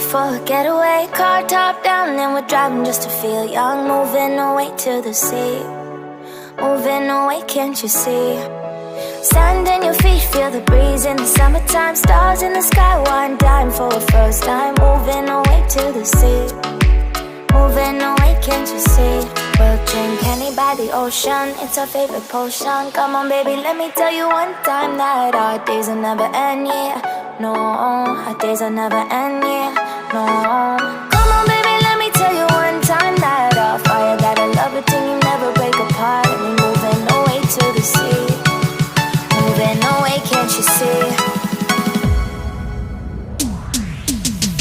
for a getaway. Car top down and we're driving just to feel young. Moving away to the sea, moving away, can't you see? Sand in your feet, feel the breeze in the summertime. Stars in the sky, one dime for a first time. Moving away to the sea, moving away, can't you see? We'll drink honey by the ocean, it's our favorite potion. Come on baby, let me tell you one time that our days will never end, yeah. No, our days will never end, yeah. No. Come on baby, let me tell you one time that our fire got a love it till you never break apart. And we're moving away to the sea, moving away, can't you see?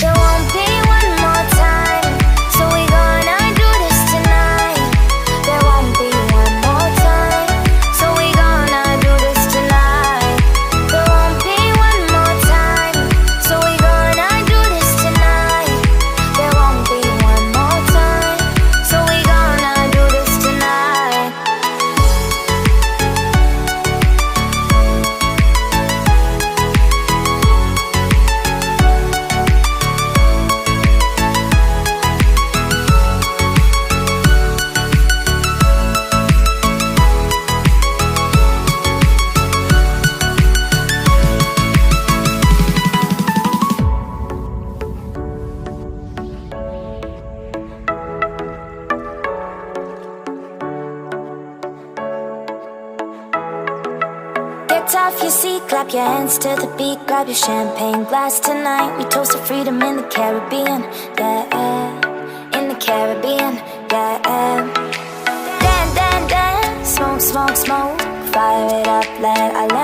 There won't be one more time, so we gonna do this tonight. There won't be one more time, so we gonna do this tonight. There won't be one more time, so we gonna do this tonight. There won't be one more time, so we gonna do this tonight. Get off your seat, clap your hands to the beat. Grab your champagne glass tonight. We toast to freedom in the Caribbean, yeah. In the Caribbean, yeah. Dance, dance, dance. Smoke, smoke, smoke. Fire it up, let our land